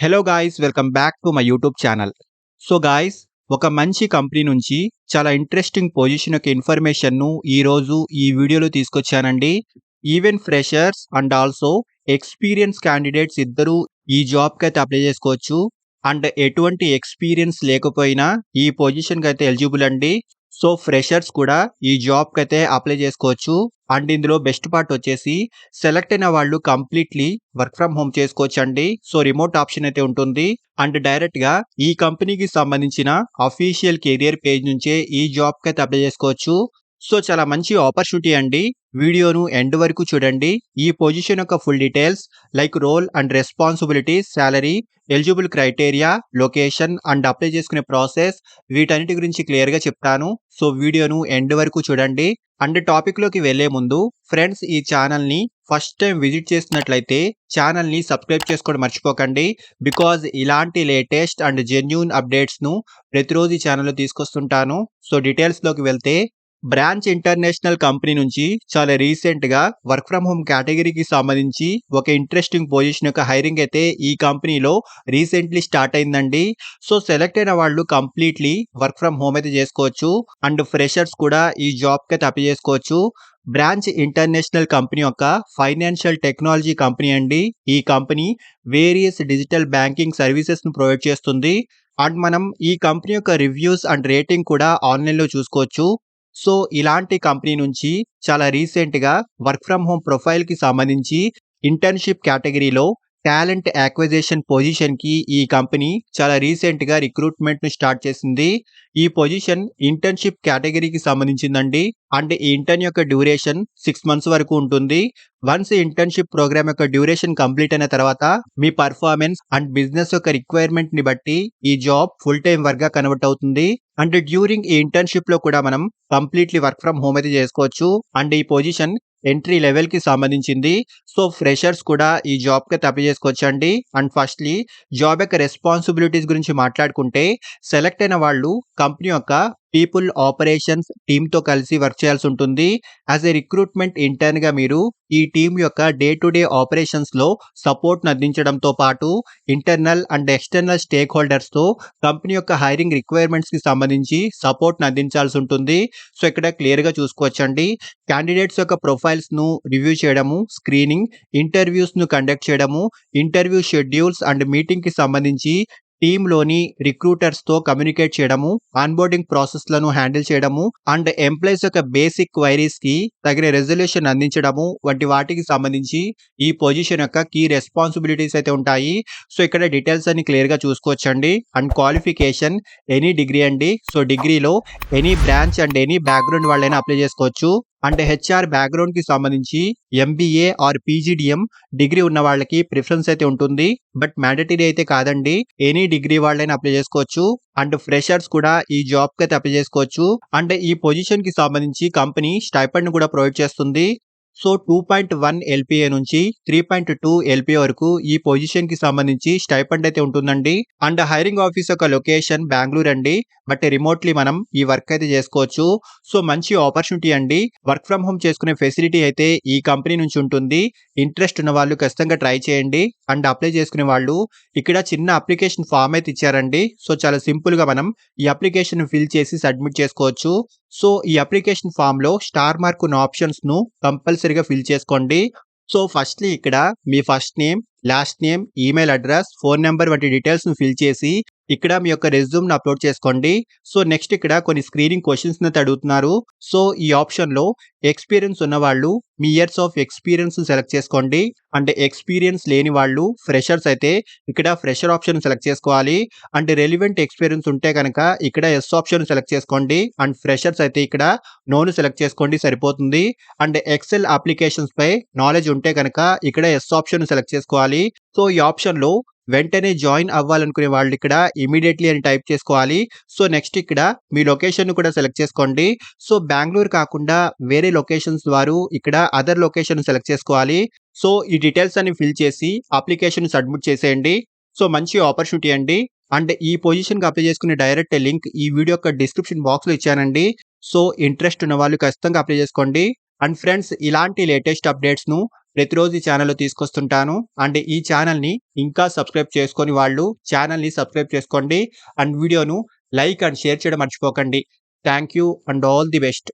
Hello guys, welcome back to my YouTube channel. So guys, ఒక మంచి company నుంచి చాలా ఇంట్రెస్టింగ్ పొజిషన్ యొక్క ఇన్ఫర్మేషన్ను ఈరోజు ఈ వీడియోలో తీసుకొచ్చానండి. Even freshers and also experience candidates ఇద్దరు ఈ జాబ్కి అయితే అప్లై చేసుకోవచ్చు. అండ్ ఎటువంటి ఎక్స్పీరియన్స్ లేకపోయినా ఈ పొజిషన్కి అయితే ఎలిజిబుల్ అండి. సో ఫ్రెషర్స్ కూడా ఈ జాబ్కి అయితే అప్లై చేసుకోవచ్చు. అండ్ ఇందులో బెస్ట్ పార్ట్ వచ్చేసి సెలెక్ట్ అయిన వాళ్ళు కంప్లీట్లీ వర్క్ ఫ్రమ్ హోమ్ చేసుకోవచ్చు అండి. సో రిమోట్ ఆప్షన్ అయితే ఉంటుంది. అండ్ డైరెక్ట్ గా ఈ కంపెనీకి సంబంధించిన అఫీషియల్ కెరియర్ పేజ్ నుంచే ఈ జాబ్ కి అయితే అప్లై చేసుకోవచ్చు. సో చాలా మంచి ఆపర్చునిటీ అండి. వీడియోను ఎండ్ వరకు చూడండి. ఈ పొజిషన్ యొక్క full details like role and responsibilities, salary, eligible criteria, location and apply చేసుకునే ప్రాసెస్, వీటన్నిటి గురించి క్లియర్ గా చెప్తాను. సో వీడియోను ఎండ్ వరకు చూడండి. అండ్ టాపిక్ లోకి వెళ్లే ముందు ఫ్రెండ్స్, ఈ ఛానల్ ని ఫస్ట్ టైం విజిట్ చేసినట్లయితే ఛానల్ ని సబ్స్క్రైబ్ చేసుకోవడం మర్చిపోకండి. బికాజ్ ఇలాంటి లేటెస్ట్ అండ్ జెన్యూన్ అప్డేట్స్ ను ప్రతిరోజు ఈ ఛానల్లో తీసుకొస్తుంటాను. సో డీటెయిల్స్ లోకి వెళ్తే, బ్రాంచ్ ఇంటర్నేషనల్ కంపెనీ నుంచి చాలా రీసెంట్ గా వర్క్ ఫ్రమ్ హోమ్ కేటగిరీకి సంబంధించి ఒక ఇంట్రెస్టింగ్ పొజిషన్ యొక్క హైరింగ్ అయితే ఈ కంపెనీలో రీసెంట్లీ స్టార్ట్ అయిందండి. సో సెలెక్ట్ అయిన వాళ్ళు కంప్లీట్లీ వర్క్ ఫ్రమ్ హోమ్ అయితే చేసుకోవచ్చు. అండ్ ఫ్రెషర్స్ కూడా ఈ జాబ్ కి అయితే అప్లై చేసుకోవచ్చు. బ్రాంచ్ ఇంటర్నేషనల్ కంపెనీ యొక్క ఫైనాన్షియల్ టెక్నాలజీ కంపెనీ అండి. ఈ company various digital banking services ను ప్రొవైడ్ చేస్తుంది. అండ్ మనం ఈ కంపెనీ యొక్క రివ్యూస్ అండ్ రేటింగ్ కూడా ఆన్లైన్ లో చూసుకోవచ్చు. సో ఇలాంటి కంపెనీ నుంచి చాలా రీసెంట్ గా వర్క్ ఫ్రమ్ హోమ్ ప్రొఫైల్ కి సంబంధించి ఇంటర్న్షిప్ కేటగిరీలో టాలెంట్ యాక్విజిషన్ పొజిషన్ కి ఈ కంపెనీ చాలా రీసెంట్ గా రిక్రూట్మెంట్ ను స్టార్ట్ చేసింది. ఈ పొజిషన్ ఇంటర్న్షిప్ కేటగిరీకి సంబంధించిందండి. అండ్ ఈ ఇంటర్న్ యొక్క డ్యూరేషన్ 6 months వరకు ఉంటుంది. వన్స్ ఇంటర్న్షిప్ ప్రోగ్రామ్ యొక్క డ్యూరేషన్ కంప్లీట్ అయిన తర్వాత మీ పర్ఫార్మెన్స్ అండ్ బిజినెస్ యొక్క రిక్వైర్మెంట్ ని బట్టి ఈ జాబ్ ఫుల్ టైం వర్క్ గా కన్వర్ట్ అవుతుంది. అండ్ డ్యూరింగ్ ఈ ఇంటర్న్షిప్ లో కూడా మనం కంప్లీట్లీ వర్క్ ఫ్రమ్ హోమ్ అయితే చేసుకోవచ్చు. అండ్ ఈ పొజిషన్ ఎంట్రీ లెవెల్ కి సంబంధించింది. సో ఫ్రెషర్స్ కూడా ఈ జాబ్ కి అప్లై చేసుకోవచ్చండి. అండ్ ఫస్ట్లీ జాబ్ యొక్క రెస్పాన్సిబిలిటీస్ గురించి మాట్లాడుకుంటే, సెలెక్ట్ అయిన వాళ్ళు కంపెనీ యొక్క పీపుల్ ఆపరేషన్స్ టీమ్ తో కలిసి వర్క్ చేయాల్సి ఉంటుంది. యాజ్ ఏ రిక్రూట్మెంట్ ఇంటర్న్ గా మీరు ఈ టీం యొక్క డే టు డే ఆపరేషన్స్ లో సపోర్ట్ అందించడంతో పాటు internal and external stake holders తో కంపెనీ యొక్క హైరింగ్ రిక్వైర్మెంట్స్ కి సంబంధించి సపోర్ట్ అందించాల్సి ఉంటుంది. సో ఇక్కడ క్లియర్ గా చూసుకోవచ్చండి. క్యాండిడేట్స్ యొక్క ప్రొఫైల్స్ ను రివ్యూ చేయడము, స్క్రీనింగ్, ఇంటర్వ్యూస్ ను కండక్ట్ చేయడము, ఇంటర్వ్యూ షెడ్యూల్స్ అండ్ మీటింగ్ కి సంబంధించి టీంలోని రిక్రూటర్స్ తో కమ్యూనికేట్ చేయడము, ఆన్బోర్డింగ్ ప్రాసెస్ లను హ్యాండిల్ చేయడము, అండ్ ఎంప్లాయీస్ యొక్క బేసిక్ క్వైరీస్ కి తగిన రెజల్యూషన్ అందించడము వంటి వాటికి సంబంధించి ఈ పొజిషన్ యొక్క కీ రెస్పాన్సిబిలిటీస్ అయితే ఉంటాయి. సో ఇక్కడ డీటెయిల్స్ అన్ని క్లియర్ గా చూసుకోవచ్చండి. అండ్ క్వాలిఫికేషన్ ఎనీ డిగ్రీ అండి. సో డిగ్రీలో any branch and any background వాళ్ళైనా అప్లై చేసుకోవచ్చు. అండ్ హెచ్ఆర్ బ్యాక్గ్రౌండ్ కి సంబంధించి ఎంబీఏ ఆర్ పీజీడిఎం డిగ్రీ ఉన్న వాళ్ళకి ప్రిఫరెన్స్ అయితే ఉంటుంది. బట్ మ్యాండేటరీ అయితే కాదండి. ఎనీ డిగ్రీ వాళ్ళైనా అప్లై చేసుకోవచ్చు. అండ్ ఫ్రెషర్స్ కూడా ఈ జాబ్ కి అయితే అప్లై చేసుకోవచ్చు. అండ్ ఈ పొజిషన్ కి సంబంధించి కంపెనీ స్టైపెండ్ ను కూడా ప్రొవైడ్ చేస్తుంది. సో 2.1 LPA నుంచి 3.2 LPA వరకు ఈ పొజిషన్ కి సంబంధించి స్టైపెండ్ అయితే ఉంటుందండి. అండ్ హైరింగ్ ఆఫీస్ యొక్క లొకేషన్ బెంగళూరు అండి. బట్ రిమోట్లీ మనం ఈ వర్క్ అయితే చేసుకోవచ్చు. సో మంచి ఆపర్చునిటీ అండి. వర్క్ ఫ్రమ్ హోమ్ చేసుకునే ఫెసిలిటీ అయితే ఈ కంపెనీ నుంచి ఉంటుంది. ఇంట్రెస్ట్ ఉన్న వాళ్ళు ఖచ్చితంగా ట్రై చేయండి. అండ్ అప్లై చేసుకునే వాళ్ళు ఇక్కడ చిన్న అప్లికేషన్ ఫామ్ అయితే ఇచ్చారండి. సో చాలా సింపుల్ గా మనం ఈ అప్లికేషన్ ఫిల్ చేసి సబ్మిట్ చేసుకోవచ్చు. సో ఈ అప్లికేషన్ ఫామ్ లో స్టార్ మార్క్ ఉన్న ఆప్షన్స్ ను కంపల్సరీగా ఫిల్ చేసుకోండి. సో ఫస్ట్లీ ఇక్కడ మీ first name, last name, email address, phone number వంటి డీటెయిల్స్ ను ఫిల్ చేసి ఇక్కడ మీ యొక్క రెజ్యూమ్ ను అప్లోడ్ చేసుకోండి. సో నెక్స్ట్ ఇక్కడ కొన్ని స్క్రీనింగ్ క్వశ్చన్స్ అయితే అడుగుతున్నారు. సో ఈ ఆప్షన్ లో ఎక్స్పీరియన్స్ ఉన్న వాళ్ళు మీ ఇయర్స్ ఆఫ్ ఎక్స్పీరియన్స్ సెలెక్ట్ చేసుకోండి. అంటే ఎక్స్పీరియన్స్ లేని వాళ్ళు ఫ్రెషర్స్ అయితే ఇక్కడ ఫ్రెషర్ ఆప్షన్ సెలెక్ట్ చేసుకోవాలి. అంటే రెలివెంట్ ఎక్స్పీరియన్స్ ఉంటే కనుక ఇక్కడ ఎస్ ఆప్షన్ సెలెక్ట్ చేసుకోండి. అండ్ ఫ్రెషర్స్ అయితే ఇక్కడ నోను సెలెక్ట్ చేసుకోండి, సరిపోతుంది. అండ్ ఎక్సెల్ అప్లికేషన్స్ పై నాలెడ్జ్ ఉంటే కనుక ఇక్కడ ఎస్ ఆప్షన్ సెలెక్ట్ చేసుకోవాలి. సో ఈ ఆప్షన్ లో వెంటనే జాయిన్ అవ్వాలనుకునే వాళ్ళు ఇక్కడ ఇమీడియట్లీ అని టైప్ చేసుకోవాలి. సో నెక్స్ట్ ఇక్కడ మీ లొకేషన్ ను కూడా సెలెక్ట్ చేసుకోండి. సో బెంగళూరు కాకుండా వేరే లొకేషన్స్ వారు ఇక్కడ అదర్ లొకేషన్ సెలెక్ట్ చేసుకోవాలి. సో ఈ డీటెయిల్స్ అన్ని ఫిల్ చేసి అప్లికేషన్ సబ్మిట్ చేసేయండి. సో మంచి ఆపర్చునిటీ అండి. అండ్ ఈ పొజిషన్ కి అప్లై చేసుకునే డైరెక్ట్ లింక్ ఈ వీడియో యొక్క డిస్క్రిప్షన్ బాక్స్ లో ఇచ్చానండి. సో ఇంట్రెస్ట్ ఉన్న వాళ్ళు ఖచ్చితంగా అప్లై చేసుకోండి. అండ్ ఫ్రెండ్స్, ఇలాంటి లేటెస్ట్ అప్డేట్స్ ను ప్రతిరోజు ఈ ఛానల్‌లో తీసుకొస్తుంటాను. అండ్ ఈ ఛానల్‌ని ఇంకా సబ్స్క్రైబ్ చేసుకొని వాళ్ళు ఛానల్‌ని సబ్స్క్రైబ్ చేసుకోండి. అండ్ వీడియోను లైక్ అండ్ షేర్ చేయడం మర్చిపోకండి. Thank you and all the best.